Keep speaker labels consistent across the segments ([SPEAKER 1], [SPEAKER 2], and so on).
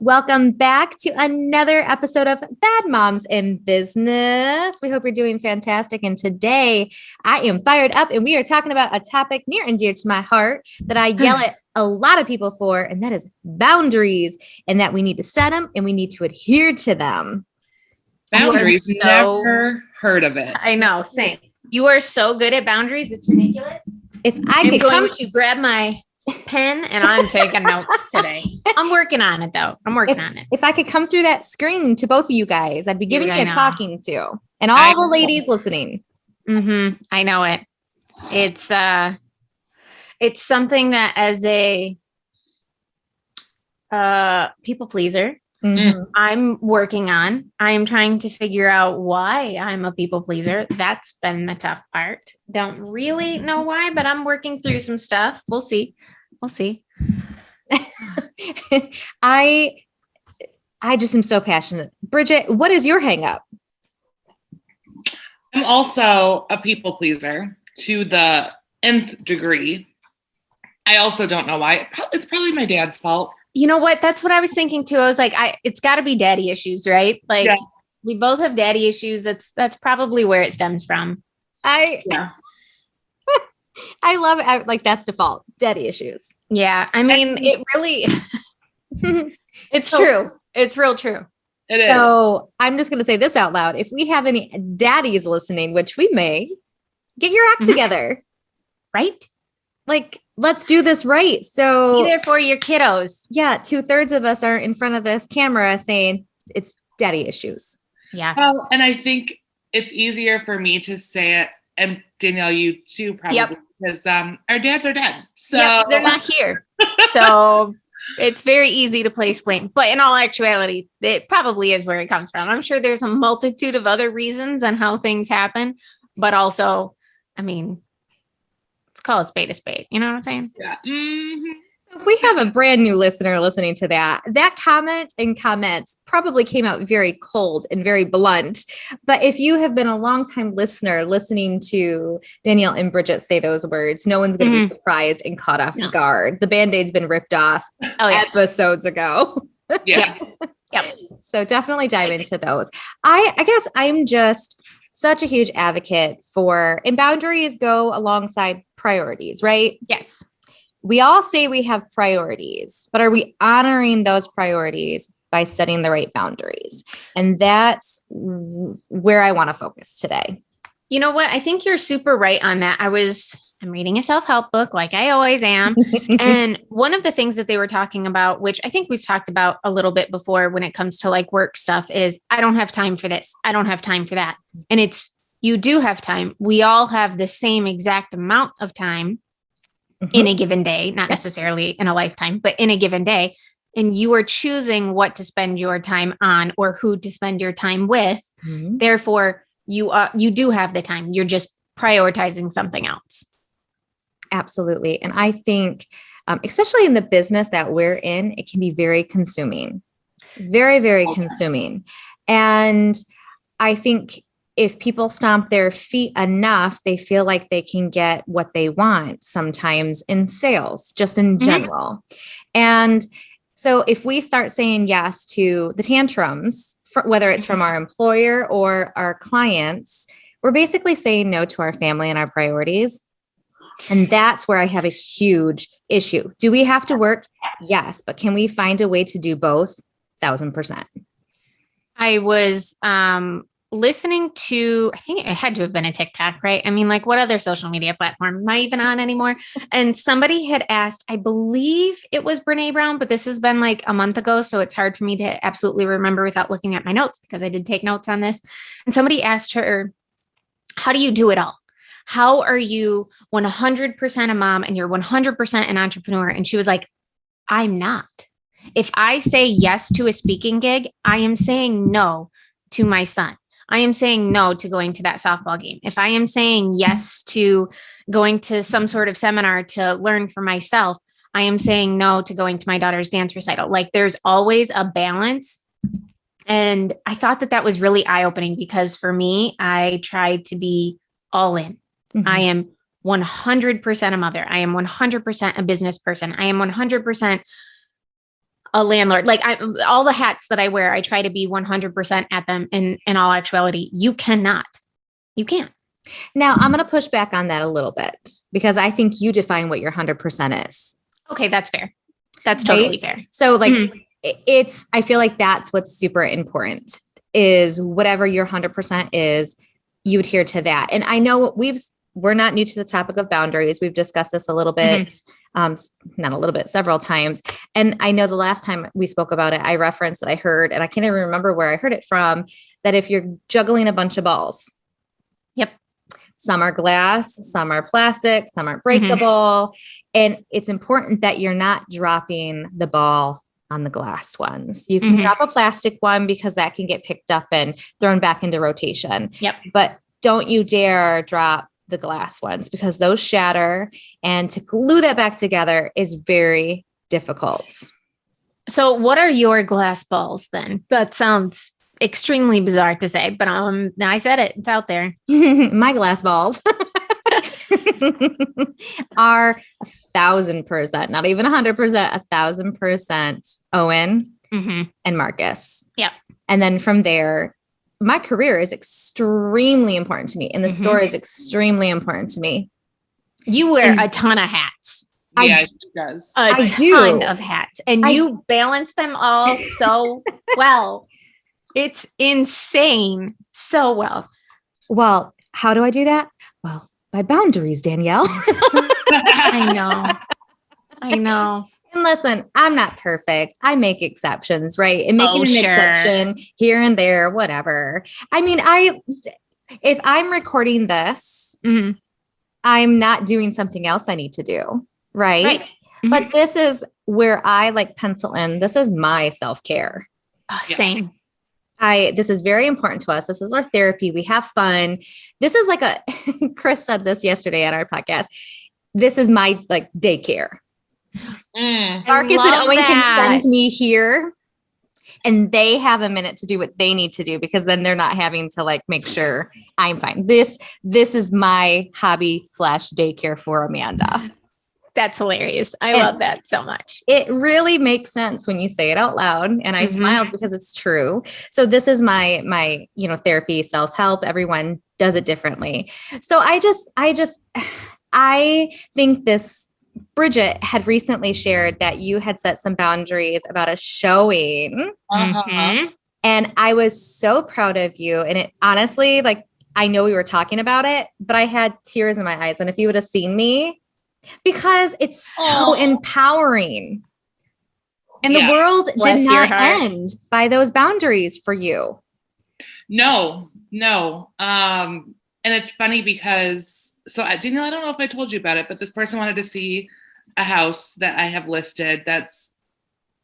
[SPEAKER 1] Welcome back to another episode of Bad Moms in Business. We hope you're doing fantastic. And today I am fired up and we are talking about a topic near and dear to my heart that I yell at a lot of people for, and that is boundaries, and that we need to set them and we need to adhere to them.
[SPEAKER 2] Boundaries, never heard of it.
[SPEAKER 3] I know, same. You are so good at boundaries. It's ridiculous.
[SPEAKER 1] If I could
[SPEAKER 3] come to grab my pen and I'm taking notes today. I'm working on it though.
[SPEAKER 1] If I could come through that screen to both of you guys, I'd be giving you a talking to, and all the ladies listening.
[SPEAKER 3] Mm-hmm. I know it. It's something that as a people pleaser, I'm working on. I am trying to figure out why I'm a people pleaser. That's been the tough part. Don't really know why, but I'm working through some stuff. We'll see.
[SPEAKER 1] I just am so passionate. Bridgette, what is your hang up?
[SPEAKER 2] I'm also a people pleaser to the nth degree. I also don't know why. It's probably my dad's fault.
[SPEAKER 3] You know what? That's what I was thinking too. I was like, it's got to be daddy issues, right? Like we both have daddy issues. That's probably where it stems from.
[SPEAKER 1] I love it. Like that's default daddy issues.
[SPEAKER 3] Yeah. I mean, it really, it's true. It's real true.
[SPEAKER 2] It is.
[SPEAKER 1] So I'm just going to say this out loud. If we have any daddies listening, which we may, get your act together.
[SPEAKER 3] Right?
[SPEAKER 1] Like, let's do this right. So
[SPEAKER 3] be there for your kiddos.
[SPEAKER 1] Yeah. 2/3 of us are in front of this camera saying it's daddy issues.
[SPEAKER 3] Yeah.
[SPEAKER 2] Well, and I think it's easier for me to say it. And Danielle, you too, probably, because our dads are dead. So
[SPEAKER 3] they're not here. So it's very easy to place blame. But in all actuality, it probably is where it comes from. I'm sure there's a multitude of other reasons on how things happen. But also, I mean, let's call it spade a spade. You know what I'm saying?
[SPEAKER 2] Yeah.
[SPEAKER 1] So if we have a brand new listener listening to that comment and comments probably came out very cold and very blunt. But if you have been a longtime listener listening to Danielle and Bridgette say those words, no one's going to be surprised and caught off guard. The Band-Aid's been ripped off episodes ago.
[SPEAKER 3] Yeah.
[SPEAKER 1] So definitely dive into those. I guess I'm just such a huge advocate for, and boundaries go alongside priorities, right?
[SPEAKER 3] Yes.
[SPEAKER 1] We all say we have priorities, but are we honoring those priorities by setting the right boundaries? And that's where I want to focus today.
[SPEAKER 3] You know what? I think you're super right on that. I'm reading a self-help book like I always am. And one of the things that they were talking about, which I think we've talked about a little bit before when it comes to like work stuff, is I don't have time for this. I don't have time for that. And you do have time. We all have the same exact amount of time in a given day, not necessarily in a lifetime, but in a given day. And you are choosing what to spend your time on or who to spend your time with. Therefore, you do have the time. You're just prioritizing something else.
[SPEAKER 1] Absolutely. And I think, especially in the business that we're in, it can be very consuming, very, very consuming. And I think if people stomp their feet enough, they feel like they can get what they want sometimes in sales, just in general. And so if we start saying yes to the tantrums, whether it's from our employer or our clients, we're basically saying no to our family and our priorities. And that's where I have a huge issue. Do we have to work? Yes. But can we find a way to do both? 1,000%.
[SPEAKER 3] I was listening to, I think it had to have been a TikTok, right? I mean, like what other social media platform am I even on anymore? And somebody had asked, I believe it was Brene Brown, but this has been like a month ago. So it's hard for me to absolutely remember without looking at my notes because I did take notes on this. And somebody asked her, how do you do it all? How are you 100% a mom and you're 100% an entrepreneur? And she was like, I'm not. If I say yes to a speaking gig, I am saying no to my son. I am saying no to going to that softball game. If I am saying yes to going to some sort of seminar to learn for myself, I am saying no to going to my daughter's dance recital. Like there's always a balance. And I thought that was really eye-opening because for me, I tried to be all in. I am 100% a mother. I am 100% a business person. I am 100% a landlord. Like all the hats that I wear, I try to be 100% at them. In all actuality, you cannot. You can't.
[SPEAKER 1] Now, I'm going to push back on that a little bit because I think you define what your 100% is.
[SPEAKER 3] Okay, that's fair. That's totally
[SPEAKER 1] Right?
[SPEAKER 3] fair.
[SPEAKER 1] So like I feel like that's what's super important is whatever your 100% is, you adhere to that. And I know we're not new to the topic of boundaries. We've discussed this a little bit, not a little bit, several times. And I know the last time we spoke about it, I referenced that I heard, and I can't even remember where I heard it from, that if you're juggling a bunch of balls,
[SPEAKER 3] yep,
[SPEAKER 1] some are glass, some are plastic, some are breakable. And it's important that you're not dropping the ball on the glass ones. You can drop a plastic one because that can get picked up and thrown back into rotation.
[SPEAKER 3] Yep.
[SPEAKER 1] But don't you dare drop the glass ones because those shatter, and to glue that back together is very difficult.
[SPEAKER 3] So what are your glass balls then? That sounds extremely bizarre to say, but I said it. It's out there.
[SPEAKER 1] My glass balls are 1,000%, not even 100%, 1,000% Owen and Marcus.
[SPEAKER 3] Yeah.
[SPEAKER 1] And then from there, my career is extremely important to me, and the store is extremely important to me.
[SPEAKER 3] You wear a ton of hats.
[SPEAKER 2] Yeah, she does.
[SPEAKER 3] A ton of hats, and you balance them all so well. It's insane. So well.
[SPEAKER 1] Well, how do I do that? Well, by boundaries, Danielle.
[SPEAKER 3] I know.
[SPEAKER 1] And listen, I'm not perfect. I make exceptions, right? And making an exception here and there, whatever. I mean, if I'm recording this, I'm not doing something else I need to do, right? But this is where I like pencil in. This is my self-care.
[SPEAKER 3] Oh, same.
[SPEAKER 1] This is very important to us. This is our therapy. We have fun. This is like Chris said this yesterday on our podcast. This is my like daycare. Marcus and Owen can send me here and they have a minute to do what they need to do because then they're not having to like make sure I'm fine. This is my hobby / daycare for Amanda.
[SPEAKER 3] That's hilarious. I love that so much.
[SPEAKER 1] It really makes sense when you say it out loud. And I smiled because it's true. So this is my, therapy, self-help. Everyone does it differently. So I think Bridgette had recently shared that you had set some boundaries about a showing. And I was so proud of you. And it honestly, like, I know we were talking about it, but I had tears in my eyes. And if you would have seen me, because it's so empowering. And the world did not end by those boundaries for you.
[SPEAKER 2] No. And it's funny because, so Danielle, I don't know if I told you about it, but this person wanted to see a house that I have listed. That's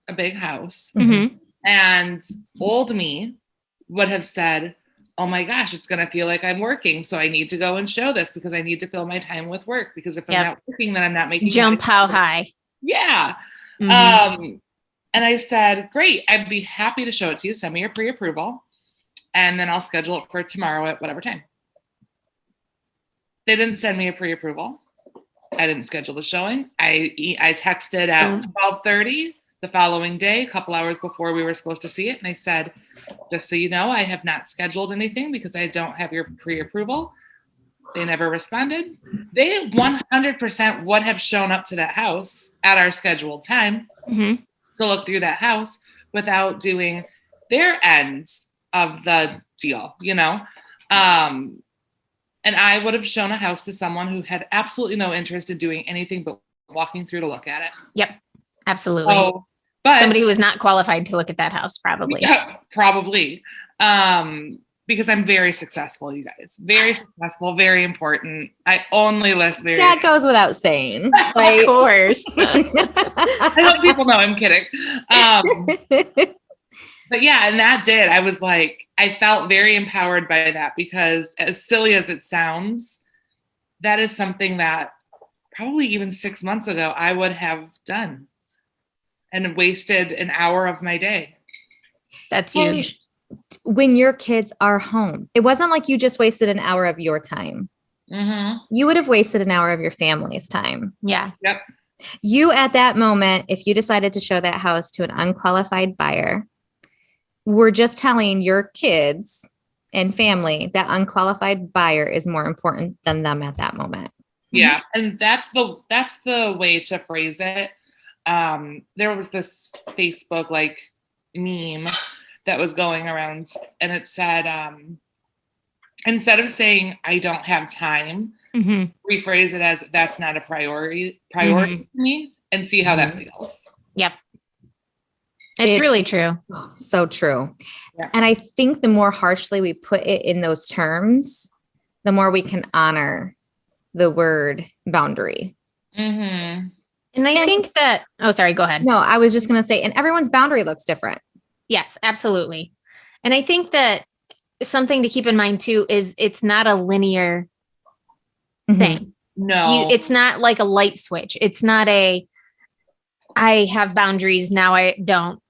[SPEAKER 2] a big house. And old me would have said, oh my gosh, it's going to feel like I'm working. So I need to go and show this because I need to fill my time with work. Because if I'm not working, then I'm not making
[SPEAKER 3] jump how high.
[SPEAKER 2] Yeah. And I said, great, I'd be happy to show it to you. Send me your pre-approval. And then I'll schedule it for tomorrow at whatever time. They didn't send me a pre-approval. I didn't schedule the showing. I texted at 12:30 the following day, a couple hours before we were supposed to see it. And I said, just so you know, I have not scheduled anything because I don't have your pre-approval. They never responded. They 100% would have shown up to that house at our scheduled time to look through that house without doing their end of the deal, and I would have shown a house to someone who had absolutely no interest in doing anything but walking through to look at it.
[SPEAKER 3] Yep, absolutely.
[SPEAKER 2] So, but
[SPEAKER 3] somebody who was not qualified to look at that house, probably.
[SPEAKER 2] Probably. Because I'm very successful, you guys. Very successful, very important. I only list very.
[SPEAKER 1] That goes without saying. Right?
[SPEAKER 3] Of course.
[SPEAKER 2] I hope people know I'm kidding. But yeah, and that did. I was like, I felt very empowered by that because as silly as it sounds, that is something that probably even 6 months ago I would have done and wasted an hour of my day.
[SPEAKER 3] That's huge.
[SPEAKER 1] When your kids are home, it wasn't like you just wasted an hour of your time. You would have wasted an hour of your family's time.
[SPEAKER 3] Yeah.
[SPEAKER 2] Yep.
[SPEAKER 1] You at that moment, if you decided to show that house to an unqualified buyer, we're just telling your kids and family that unqualified buyer is more important than them at that moment.
[SPEAKER 2] Yeah. And that's the way to phrase it. There was this Facebook like meme that was going around, and it said, instead of saying I don't have time, rephrase it as that's not a priority to me, and see how that feels.
[SPEAKER 3] Yep. It's really true.
[SPEAKER 1] So true.
[SPEAKER 2] Yeah.
[SPEAKER 1] And I think the more harshly we put it in those terms, the more we can honor the word boundary.
[SPEAKER 2] Mm-hmm.
[SPEAKER 3] And I think that, oh, sorry, go ahead.
[SPEAKER 1] No, I was just going to say, and everyone's boundary looks different.
[SPEAKER 3] Yes, absolutely. And I think that something to keep in mind too is it's not a linear thing.
[SPEAKER 2] No,
[SPEAKER 3] it's not like a light switch. It's not a, I have boundaries, now I don't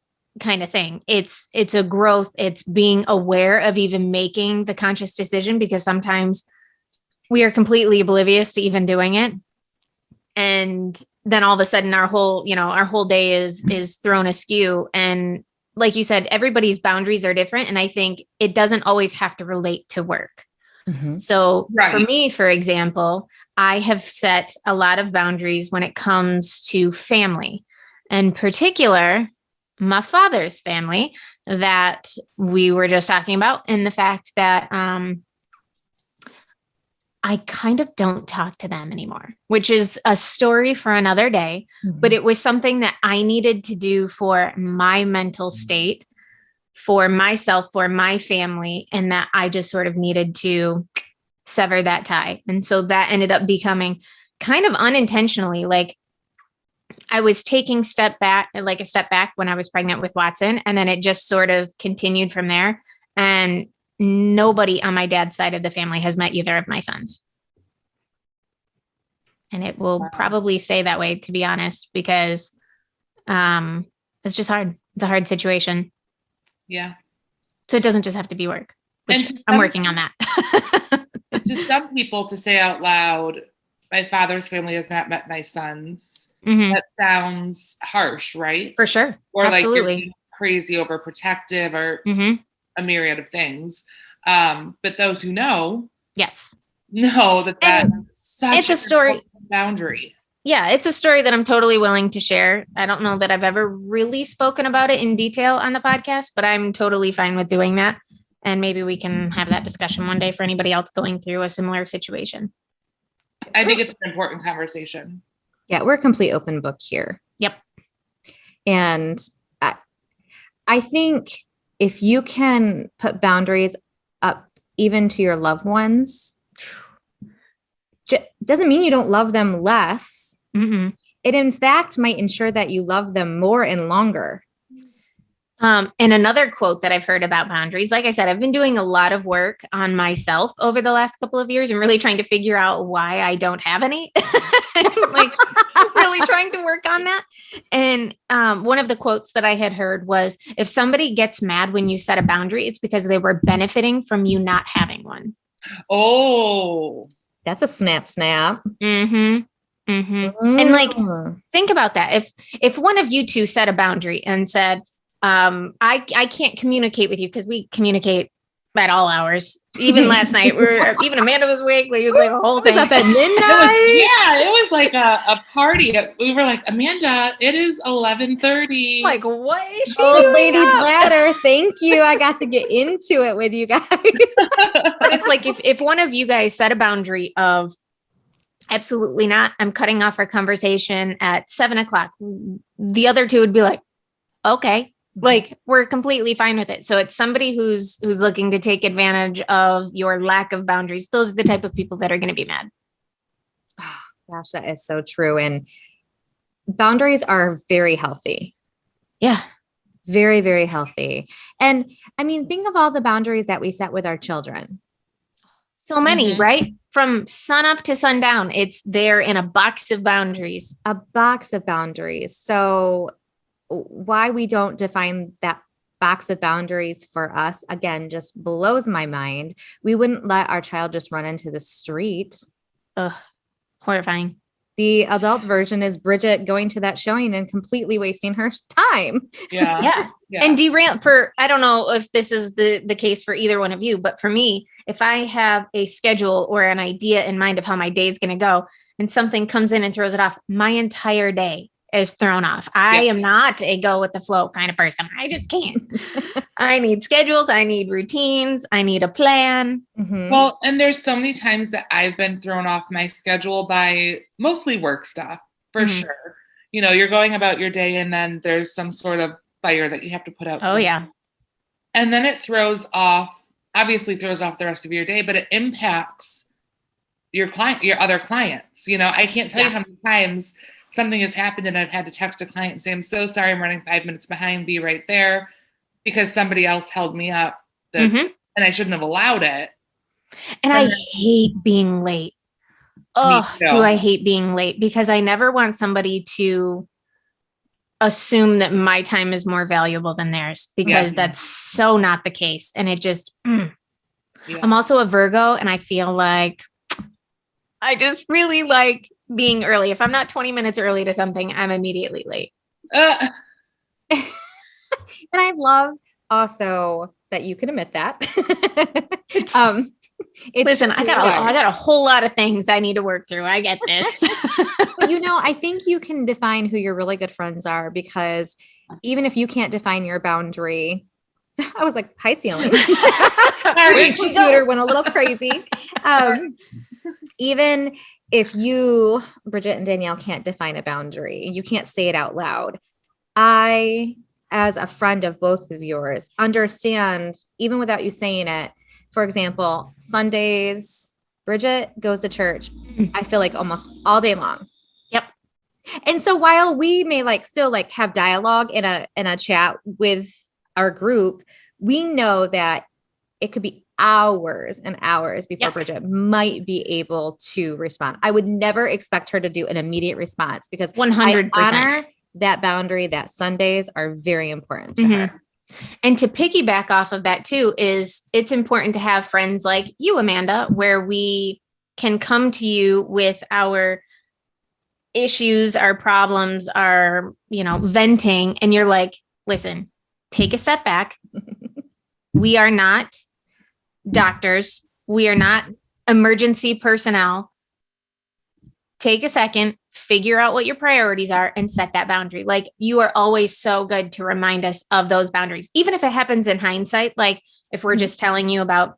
[SPEAKER 3] kind of thing. It's a growth. It's being aware of even making the conscious decision, because sometimes we are completely oblivious to even doing it. And then all of a sudden our whole day is thrown askew. And like you said, everybody's boundaries are different. And I think it doesn't always have to relate to work. So for me, for example, I have set a lot of boundaries when it comes to family, in particular, my father's family that we were just talking about, and the fact that I kind of don't talk to them anymore, which is a story for another day, but it was something that I needed to do for my mental state, for myself, for my family, and that I just sort of needed to sever that tie. And so that ended up becoming kind of unintentionally, like I was taking a step back when I was pregnant with Watson. And then it just sort of continued from there. And nobody on my dad's side of the family has met either of my sons. And it will probably stay that way, to be honest, because it's just hard. It's a hard situation.
[SPEAKER 2] Yeah.
[SPEAKER 3] So it doesn't just have to be work, which I'm working on that.
[SPEAKER 2] To some people, to say out loud, my father's family has not met my sons. That sounds harsh, right?
[SPEAKER 3] For sure.
[SPEAKER 2] Or
[SPEAKER 3] absolutely.
[SPEAKER 2] like you're being crazy, overprotective, or a myriad of things. But those who know, know that's such
[SPEAKER 3] it's a story
[SPEAKER 2] boundary.
[SPEAKER 3] Yeah, it's a story that I'm totally willing to share. I don't know that I've ever really spoken about it in detail on the podcast, but I'm totally fine with doing that. And maybe we can have that discussion one day for anybody else going through a similar situation.
[SPEAKER 2] I think it's an important conversation.
[SPEAKER 1] Yeah, we're a complete open book here.
[SPEAKER 3] Yep.
[SPEAKER 1] And I think if you can put boundaries up even to your loved ones, doesn't mean you don't love them less. It in fact might ensure that you love them more and longer.
[SPEAKER 3] And another quote that I've heard about boundaries, like I said, I've been doing a lot of work on myself over the last couple of years and really trying to figure out why I don't have any, like really trying to work on that. And one of the quotes that I had heard was, if somebody gets mad when you set a boundary, it's because they were benefiting from you not having one.
[SPEAKER 2] Oh,
[SPEAKER 1] that's a snap.
[SPEAKER 3] And like, think about that. If one of you two set a boundary and said, I can't communicate with you because we communicate at all hours. Even last night, even Amanda was awake. Like, it was like a whole thing.
[SPEAKER 1] Up at midnight.
[SPEAKER 2] It was like a party. We were like, Amanda, it is 11:30.
[SPEAKER 3] Like, what is she
[SPEAKER 1] Oh,
[SPEAKER 3] doing
[SPEAKER 1] Lady
[SPEAKER 3] up?
[SPEAKER 1] Bladder, thank you. I got to get into it with you guys.
[SPEAKER 3] But it's like, if one of you guys set a boundary of, absolutely not, I'm cutting off our conversation at 7:00, the other two would be like, okay. Like, we're completely fine with it. So it's somebody who's looking to take advantage of your lack of boundaries. Those are the type of people that are going to be mad.
[SPEAKER 1] Oh, gosh, that is so true. And boundaries are very healthy.
[SPEAKER 3] Yeah.
[SPEAKER 1] Very, very healthy. And I mean, think of all the boundaries that we set with our children.
[SPEAKER 3] So many, right? From sun up to sundown, it's there in a box of boundaries.
[SPEAKER 1] A box of boundaries. So why we don't define that box of boundaries for us, again, just blows my mind. We wouldn't let our child just run into the street.
[SPEAKER 3] Ugh, horrifying.
[SPEAKER 1] The adult version is Bridgette going to that showing and completely wasting her time.
[SPEAKER 3] Yeah. And derail for, I don't know if this is the case for either one of you, but for me, if I have a schedule or an idea in mind of how my day is going to go and something comes in and throws it off, my entire day is thrown off. I am not a go with the flow kind of person. I just can't. I need schedules. I need routines. I need a plan.
[SPEAKER 1] Mhm.
[SPEAKER 2] Well, and there's so many times that I've been thrown off my schedule by mostly work stuff, for sure. You know, you're going about your day and then there's some sort of fire that you have to put out.
[SPEAKER 3] Oh, yeah.
[SPEAKER 2] And then it obviously throws off the rest of your day, but it impacts your other clients. You know, I can't tell you how many times something has happened and I've had to text a client and say, I'm so sorry, I'm running 5 minutes behind, be right there, because somebody else held me up and I shouldn't have allowed it.
[SPEAKER 3] And I hate being late. Oh, do I hate being late? Because I never want somebody to assume that my time is more valuable than theirs, because that's so not the case. And it just, I'm also a Virgo, and I feel like I just really like being early. If I'm not 20 minutes early to something, I'm immediately late.
[SPEAKER 1] And I love also that you can admit that.
[SPEAKER 3] Listen, I got a whole lot of things I need to work through. I get this.
[SPEAKER 1] But I think you can define who your really good friends are, because even if you can't define your boundary, I was like, high ceiling. My computer went a little crazy. Even if you, Bridgette and Danielle, can't define a boundary, you can't say it out loud. I, as a friend of both of yours, understand, even without you saying it. For example, Sundays, Bridgette goes to church, I feel like almost all day long.
[SPEAKER 3] Yep.
[SPEAKER 1] And so while we may still have dialogue in a chat with our group, we know that it could be hours and hours before Bridgette might be able to respond. I would never expect her to do an immediate response, because
[SPEAKER 3] 100%.
[SPEAKER 1] I honor that boundary, that Sundays are very important to her.
[SPEAKER 3] And to piggyback off of that too, is it's important to have friends like you, Amanda, where we can come to you with our issues, our problems, our, venting. And you're like, listen, take a step back. We are not doctors. We are not emergency personnel. Take a second, figure out what your priorities are, and set that boundary. Like, you are always so good to remind us of those boundaries, even if it happens in hindsight. Like, if we're just telling you about,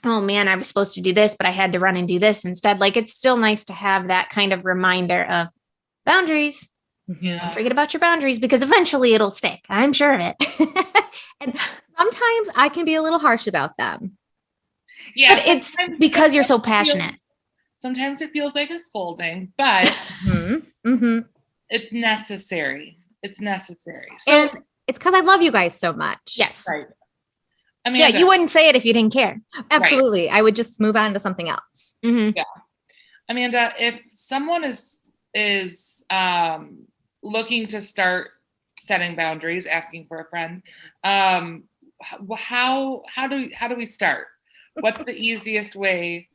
[SPEAKER 3] oh man, I was supposed to do this, but I had to run and do this instead. Like, it's still nice to have that kind of reminder of boundaries. Don't forget about your boundaries, because eventually it'll stick. I'm sure of it.
[SPEAKER 1] And sometimes I can be a little harsh about them.
[SPEAKER 2] Yeah,
[SPEAKER 3] but it's because you're so passionate.
[SPEAKER 2] Sometimes it feels like a scolding, but it's necessary. It's necessary. So,
[SPEAKER 1] and it's because I love you guys so much.
[SPEAKER 3] Yes.
[SPEAKER 2] Right.
[SPEAKER 3] Amanda, you wouldn't say it if you didn't care.
[SPEAKER 1] Absolutely. Right. I would just move on to something else.
[SPEAKER 2] Yeah. Amanda, if someone is looking to start setting boundaries, asking for a friend, how do we start? What's the easiest way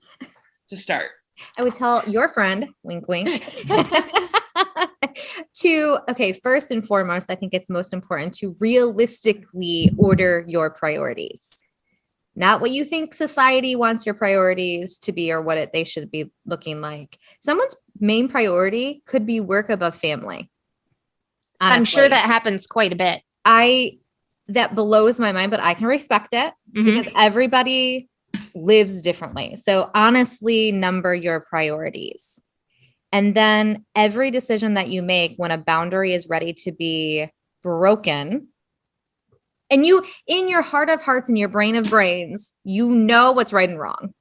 [SPEAKER 2] to start?
[SPEAKER 1] I would tell your friend, wink, wink, first and foremost, I think it's most important to realistically order your priorities. Not what you think society wants your priorities to be or what they should be looking like. Someone's main priority could be work above family. Honestly.
[SPEAKER 3] I'm sure that happens quite a bit.
[SPEAKER 1] That blows my mind, but I can respect it because everybody lives differently. So honestly, number your priorities. And then every decision that you make when a boundary is ready to be broken, and you, in your heart of hearts and your brain of brains, you know what's right and wrong.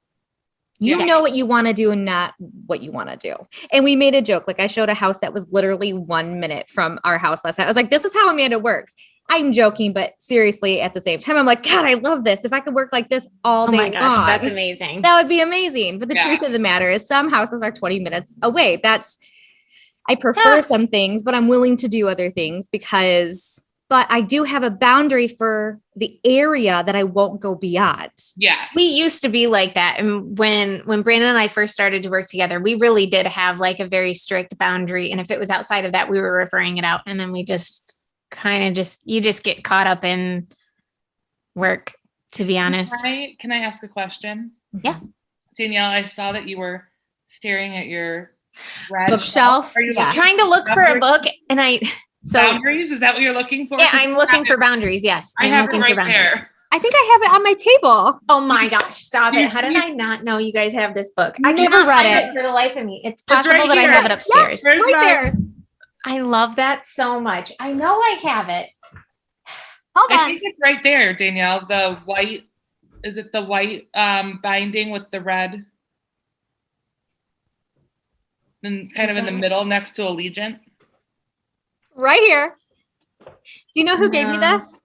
[SPEAKER 1] You know what you want to do and not what you want to do. And we made a joke. Like, I showed a house that was literally 1 minute from our house last night. I was like, this is how Amanda works. I'm joking, but seriously, at the same time, I'm like, God, I love this. If I could work like this all day long,
[SPEAKER 3] that's amazing.
[SPEAKER 1] That would be amazing. But the truth of the matter is some houses are 20 minutes away. I prefer some things, but I'm willing to do other things because but I do have a boundary for the area that I won't go beyond.
[SPEAKER 2] Yes.
[SPEAKER 3] We used to be like that. And when Brandon and I first started to work together, we really did have like a very strict boundary. And if it was outside of that, we were referring it out. And then we just you just get caught up in work, to be honest.
[SPEAKER 2] Can I ask a question?
[SPEAKER 3] Yeah.
[SPEAKER 2] Danielle, I saw that you were staring at your red
[SPEAKER 1] Bookshelf.
[SPEAKER 2] Are you
[SPEAKER 1] Yeah.
[SPEAKER 3] Trying to look for a book, and
[SPEAKER 2] boundaries? Is that what you're looking for?
[SPEAKER 3] Yeah, I'm looking for boundaries. Yes.
[SPEAKER 2] I have it right there.
[SPEAKER 1] I think I have it on my table.
[SPEAKER 3] Oh my gosh, stop it. How did I not know you guys have this book? I
[SPEAKER 1] Never
[SPEAKER 3] cannot
[SPEAKER 1] read
[SPEAKER 3] find
[SPEAKER 1] it.
[SPEAKER 3] for the life of me. It's possible
[SPEAKER 2] right
[SPEAKER 3] that
[SPEAKER 2] here.
[SPEAKER 3] I have it upstairs.
[SPEAKER 2] There's
[SPEAKER 1] Right
[SPEAKER 2] my-
[SPEAKER 1] there.
[SPEAKER 3] I love that so much. I know I have it.
[SPEAKER 1] Hold
[SPEAKER 2] I
[SPEAKER 1] on.
[SPEAKER 2] think it's right there, Danielle. The white, is it the white binding with the red? And kind of in the middle next to Allegiant.
[SPEAKER 1] Right here. Do you know who gave me
[SPEAKER 3] No.
[SPEAKER 1] this?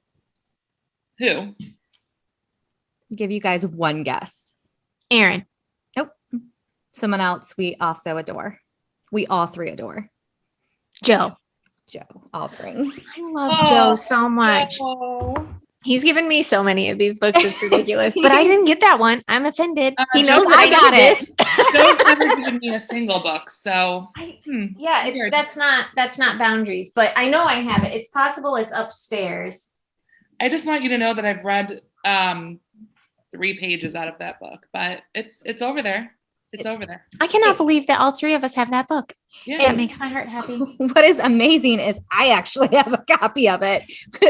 [SPEAKER 2] Who?
[SPEAKER 1] Give you guys one guess.
[SPEAKER 3] Aaron.
[SPEAKER 1] Nope. Someone else we also adore. We all three adore.
[SPEAKER 3] Joe.
[SPEAKER 1] Joe Albring.
[SPEAKER 3] I love Joe so much.
[SPEAKER 2] Oh.
[SPEAKER 3] He's given me so many of these books. It's ridiculous. But I didn't get that one. I'm offended. He
[SPEAKER 2] Joe's-
[SPEAKER 3] knows that I got
[SPEAKER 1] it.
[SPEAKER 2] Joe's never given me a single book, so
[SPEAKER 3] Yeah,
[SPEAKER 2] Weird.
[SPEAKER 3] that's not boundaries, but I know I have it. It's possible it's upstairs.
[SPEAKER 2] I just want you to know that I've read 3 pages out of that book, but it's over there. It's over there.
[SPEAKER 3] I cannot believe that all three of us have that book.
[SPEAKER 2] Yeah.
[SPEAKER 3] It makes my heart happy.
[SPEAKER 1] What is amazing is I actually have a copy of it.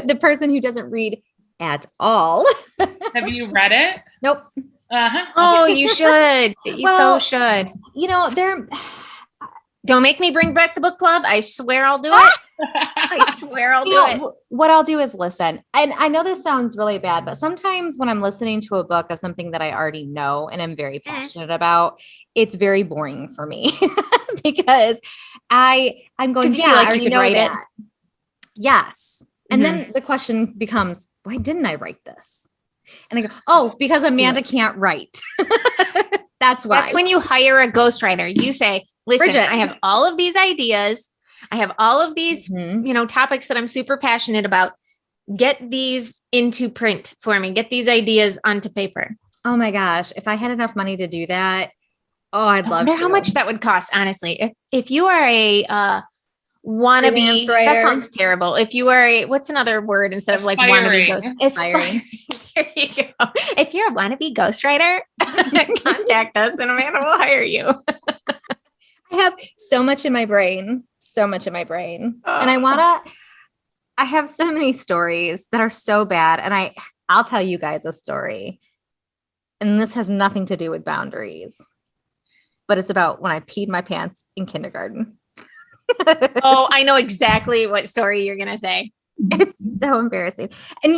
[SPEAKER 1] The person who doesn't read at all.
[SPEAKER 2] Have you read it?
[SPEAKER 1] Nope.
[SPEAKER 2] Uh-huh.
[SPEAKER 3] Oh, you should. You
[SPEAKER 1] Well-
[SPEAKER 3] so should.
[SPEAKER 1] You know, they're
[SPEAKER 3] Don't make me bring back the book club. I swear I'll do it. I swear I'll
[SPEAKER 1] you
[SPEAKER 3] do
[SPEAKER 1] know,
[SPEAKER 3] it.
[SPEAKER 1] what I'll do is listen. And I know this sounds really bad, but sometimes when I'm listening to a book of something that I already know and I'm very passionate about, it's very boring for me because I'm going,
[SPEAKER 3] 'Cause you
[SPEAKER 1] yeah,
[SPEAKER 3] feel like
[SPEAKER 1] I
[SPEAKER 3] you
[SPEAKER 1] already
[SPEAKER 3] could
[SPEAKER 1] know
[SPEAKER 3] write it.
[SPEAKER 1] that. Yes. And
[SPEAKER 3] Mhm.
[SPEAKER 1] then the question becomes, why didn't I write this? And I go, oh, because Amanda can't write. That's why.
[SPEAKER 3] That's when you hire a ghostwriter. You say, listen,
[SPEAKER 1] Bridgette.
[SPEAKER 3] I have all of these ideas. I have all of these,
[SPEAKER 1] Mhm.
[SPEAKER 3] topics that I'm super passionate about. Get these into print for me. Get these ideas onto paper.
[SPEAKER 1] Oh my gosh. If I had enough money to do that, oh, I'd
[SPEAKER 3] I
[SPEAKER 1] love
[SPEAKER 3] wonder
[SPEAKER 1] to.
[SPEAKER 3] how much that would cost, honestly. If you are a wannabe,
[SPEAKER 1] Freelance
[SPEAKER 3] that
[SPEAKER 1] writer.
[SPEAKER 3] sounds terrible. If you are a, what's another word instead of like wannabe ghost?
[SPEAKER 1] Aspiring.
[SPEAKER 3] There you go. If you're a wannabe ghostwriter, contact us and Amanda will hire you.
[SPEAKER 1] I have so much in my brain, and I have so many stories that are so bad. And I'll tell you guys a story. And this has nothing to do with boundaries, but it's about when I peed my pants in kindergarten.
[SPEAKER 3] Oh, I know exactly what story you're going to say.
[SPEAKER 1] It's so embarrassing. And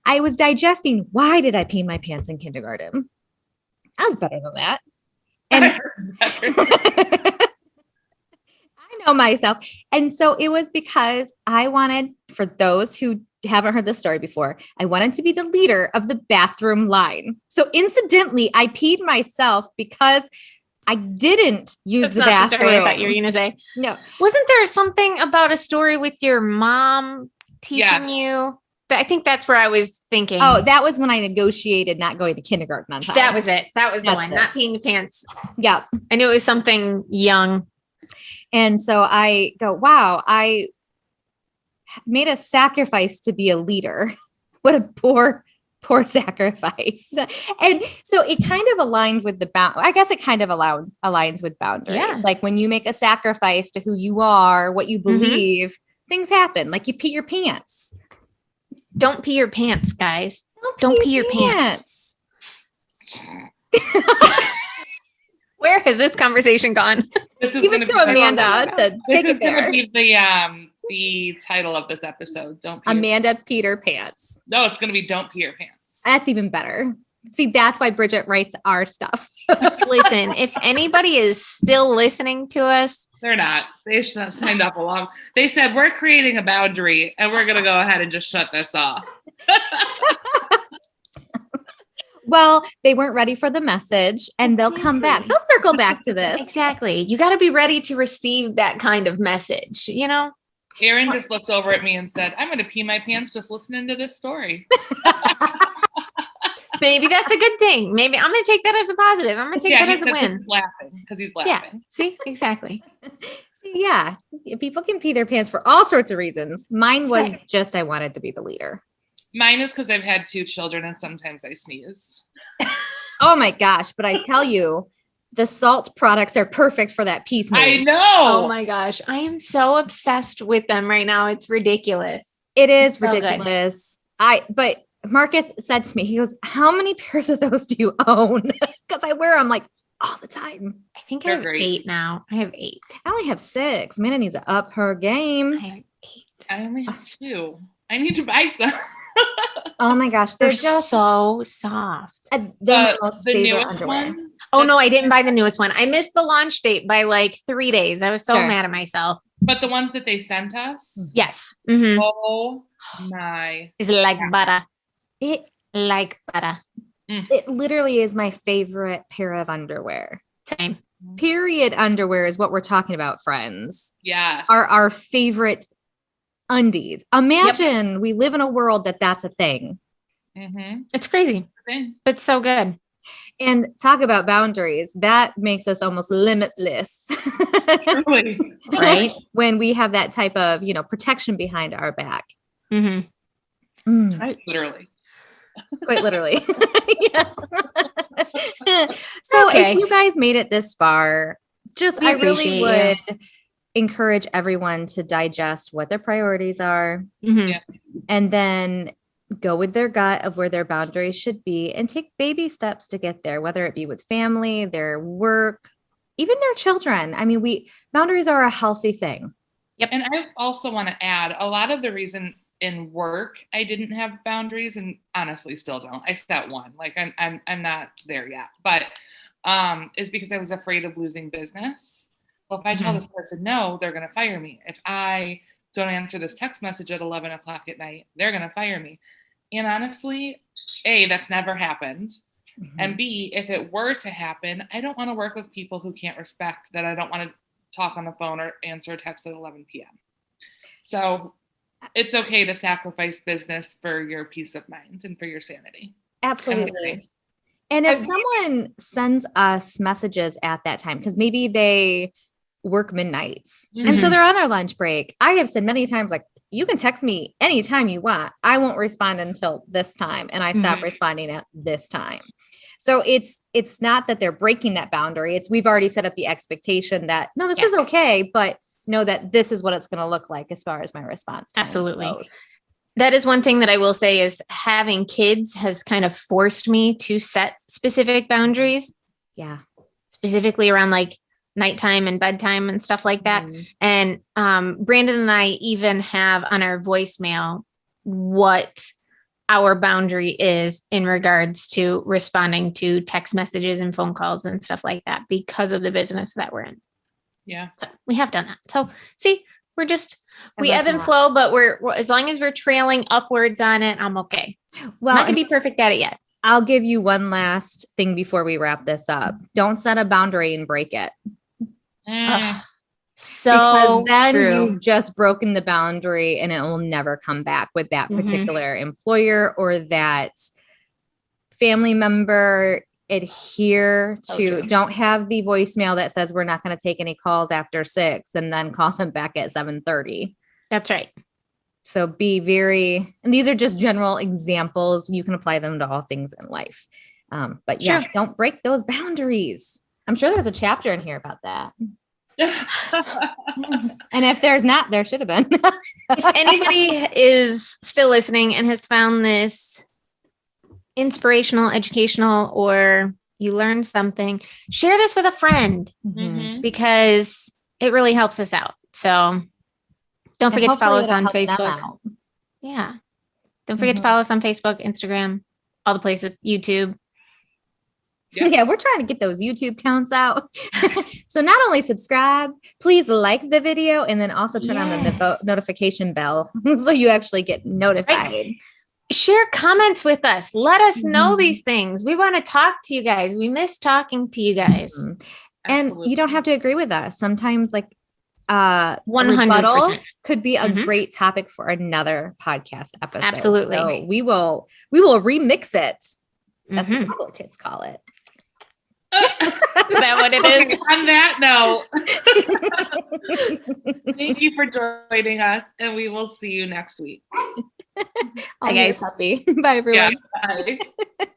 [SPEAKER 1] I was digesting, why did I pee my pants in kindergarten? I was better than that. And I know myself. And so it was because I wanted, for those who haven't heard this story before, I wanted to be the leader of the bathroom line. So incidentally, I peed myself because I didn't use
[SPEAKER 3] That's
[SPEAKER 1] the
[SPEAKER 3] not the
[SPEAKER 1] bathroom.
[SPEAKER 3] story I thought you were going to say.
[SPEAKER 1] No.
[SPEAKER 3] Wasn't there something about a story with your mom teaching
[SPEAKER 2] Yes.
[SPEAKER 3] you? I think that's where I was thinking.
[SPEAKER 1] Oh, that was when I negotiated not going to kindergarten on time.
[SPEAKER 3] that was it. That was the
[SPEAKER 1] That's
[SPEAKER 3] one.
[SPEAKER 1] it.
[SPEAKER 3] Not peeing the pants.
[SPEAKER 1] Yeah.
[SPEAKER 3] I knew it was something young.
[SPEAKER 1] And so I go, wow, I made a sacrifice to be a leader. What a poor sacrifice. And so it kind of aligned with I guess it kind of aligns with boundaries.
[SPEAKER 3] Yeah.
[SPEAKER 1] Like when you make a sacrifice to who you are, what you believe, things happen. Like you pee your pants.
[SPEAKER 3] Don't pee your pants, guys. Don't pee your pants. Where has this conversation gone?
[SPEAKER 2] This is
[SPEAKER 1] Give
[SPEAKER 2] gonna
[SPEAKER 1] it to
[SPEAKER 2] be
[SPEAKER 1] Amanda to
[SPEAKER 2] This
[SPEAKER 1] take
[SPEAKER 2] is
[SPEAKER 1] it
[SPEAKER 2] going to
[SPEAKER 1] there.
[SPEAKER 2] be the title of this episode. Don't pee your-
[SPEAKER 1] Amanda Peter Pants.
[SPEAKER 2] No, it's going to be Don't Pee Your Pants.
[SPEAKER 1] That's even better. See, that's why Bridgette writes our stuff.
[SPEAKER 3] Listen, if anybody is still listening to us,
[SPEAKER 2] They're not. They signed up along. They said, we're creating a boundary and we're going to go ahead and just shut this off.
[SPEAKER 1] Well, they weren't ready for the message and they'll come back. They'll circle back to this.
[SPEAKER 3] exactly. You got to be ready to receive that kind of message,
[SPEAKER 2] Aaron just looked over at me and said, I'm going to pee my pants just listening to this story.
[SPEAKER 3] Maybe that's a good thing. Maybe I'm going to take that as a positive. I'm going to take that as a win.
[SPEAKER 2] He's laughing because he's laughing.
[SPEAKER 3] Yeah. See, exactly.
[SPEAKER 1] Yeah. People can pee their pants for all sorts of reasons. Mine was just, I wanted to be the leader.
[SPEAKER 2] Mine is because I've had 2 children and sometimes I sneeze.
[SPEAKER 1] Oh my gosh. But I tell you, the salt products are perfect for that pee sneeze.
[SPEAKER 2] I know.
[SPEAKER 3] Oh my gosh. I am so obsessed with them right now. It's ridiculous.
[SPEAKER 1] It is
[SPEAKER 3] So
[SPEAKER 1] ridiculous. But Marcus said to me, he goes, how many pairs of those do you own? Because I wear them like all the time.
[SPEAKER 3] I think
[SPEAKER 2] They're
[SPEAKER 3] I have
[SPEAKER 2] great.
[SPEAKER 3] 8 now. I have 8.
[SPEAKER 1] I only have 6. Amanda needs to up her game.
[SPEAKER 3] I have 8.
[SPEAKER 2] I only have 2. I need to buy some.
[SPEAKER 1] Oh my gosh.
[SPEAKER 3] They're
[SPEAKER 1] They're just
[SPEAKER 3] so soft.
[SPEAKER 1] they're my most
[SPEAKER 2] The
[SPEAKER 1] favorite
[SPEAKER 2] newest
[SPEAKER 1] underwear.
[SPEAKER 2] ones.
[SPEAKER 3] Oh no, I didn't buy the newest one. I missed the launch date by like 3 days. I was so
[SPEAKER 1] Sure.
[SPEAKER 3] mad at myself.
[SPEAKER 2] But the ones that they sent us.
[SPEAKER 3] Yes. Mm-hmm.
[SPEAKER 2] Oh my.
[SPEAKER 3] It's like butter.
[SPEAKER 1] It
[SPEAKER 3] Like butter.
[SPEAKER 1] it literally is my favorite pair of underwear.
[SPEAKER 3] Same.
[SPEAKER 1] Period underwear is what we're talking about, friends.
[SPEAKER 2] Yes.
[SPEAKER 1] Our favorite undies. Imagine we live in a world that's a thing.
[SPEAKER 2] Mm-hmm.
[SPEAKER 3] It's crazy, but so good.
[SPEAKER 1] And talk about boundaries. That makes us almost limitless.
[SPEAKER 2] Really?
[SPEAKER 3] Right?
[SPEAKER 1] When we have that type of, protection behind our back.
[SPEAKER 3] Mm-hmm.
[SPEAKER 1] Mm,
[SPEAKER 2] Literally.
[SPEAKER 1] quite literally. Yes. So
[SPEAKER 3] Okay.
[SPEAKER 1] if you guys made it this far,
[SPEAKER 3] We
[SPEAKER 1] I really
[SPEAKER 3] appreciate
[SPEAKER 1] would encourage everyone to digest what their priorities are
[SPEAKER 3] Mm-hmm.
[SPEAKER 2] Yeah.
[SPEAKER 1] and then go with their gut of where their boundaries should be and take baby steps to get there, whether it be with family, their work, even their children. I mean, boundaries are a healthy thing.
[SPEAKER 2] And I also want to add a lot of the reason in work I didn't have boundaries, and honestly still don't. I set one. Like I'm not there yet, but is because I was afraid of losing business. Well, if I tell this person no, they're going to fire me. If I don't answer this text message at 11 o'clock at night, they're going to fire me. And honestly, A, that's never happened.
[SPEAKER 1] Mm-hmm.
[SPEAKER 2] And B, if it were to happen, I don't want to work with people who can't respect that. I don't want to talk on the phone or answer a text at 11 p.m. So it's okay to sacrifice business for your peace of mind and for your sanity.
[SPEAKER 1] Absolutely. And if someone sends us messages at that time, because maybe they work midnights and so they're on their lunch break, I have said many times, like, you can text me anytime you want. I won't respond until this time. And I stop responding at this time. So it's not that they're breaking that boundary. We've already set up the expectation that, no, this is okay, but know that this is what it's going to look like as far as my response time
[SPEAKER 3] Absolutely.
[SPEAKER 1] goes.
[SPEAKER 3] That is one thing that I will say is having kids has kind of forced me to set specific boundaries.
[SPEAKER 1] Yeah.
[SPEAKER 3] Specifically around like nighttime and bedtime and stuff like that. And Brandon and I even have on our voicemail what our boundary is in regards to responding to text messages and phone calls and stuff like that because of the business that we're in.
[SPEAKER 2] Yeah.
[SPEAKER 3] So we have done that. So see, we
[SPEAKER 1] love
[SPEAKER 3] ebb and
[SPEAKER 1] that.
[SPEAKER 3] flow, but we're as long as we're trailing upwards on it, I'm okay.
[SPEAKER 1] Well,
[SPEAKER 3] Not gonna be perfect at it yet.
[SPEAKER 1] I'll give you one last thing before we wrap this up. Don't set a boundary and break it.
[SPEAKER 3] So
[SPEAKER 1] because then
[SPEAKER 3] true.
[SPEAKER 1] you've just broken the boundary and it will never come back with that particular employer or that family member. Adhere to, don't have the voicemail that says we're not going to take any calls after 6 and then call them back at 7:30.
[SPEAKER 3] That's right.
[SPEAKER 1] So be very, and these are just general examples. You can apply them to all things in life. But yeah,
[SPEAKER 3] Sure.
[SPEAKER 1] don't break those boundaries. I'm sure there's a chapter in here about that. And if there's not, there should have been.
[SPEAKER 3] If anybody is still listening and has found this inspirational, educational, or you learned something, share this with a friend because it really helps us out. So don't forget to follow us on Facebook. Yeah. Don't forget to follow us on Facebook, Instagram, all the places, YouTube.
[SPEAKER 1] Yeah, we're trying to get those YouTube counts out. So not only subscribe, please like the video and then also turn on the notification bell so you actually get notified.
[SPEAKER 3] Right. Share comments with us. Let us know these things. We want to talk to you guys. We miss talking to you guys.
[SPEAKER 1] And you don't have to agree with us. Sometimes like rebuttal
[SPEAKER 3] 100%.
[SPEAKER 1] could be a
[SPEAKER 3] Mhm.
[SPEAKER 1] great topic for another podcast episode.
[SPEAKER 3] Absolutely.
[SPEAKER 1] So we will remix it. That's what
[SPEAKER 3] Mhm.
[SPEAKER 1] the cool kids call it.
[SPEAKER 3] Is that what it
[SPEAKER 2] Okay,
[SPEAKER 3] is?
[SPEAKER 2] on that note, thank you for joining us, and we will see you next week.
[SPEAKER 1] I'll
[SPEAKER 3] guys.
[SPEAKER 1] be happy. Bye, everyone.
[SPEAKER 2] Yeah, bye.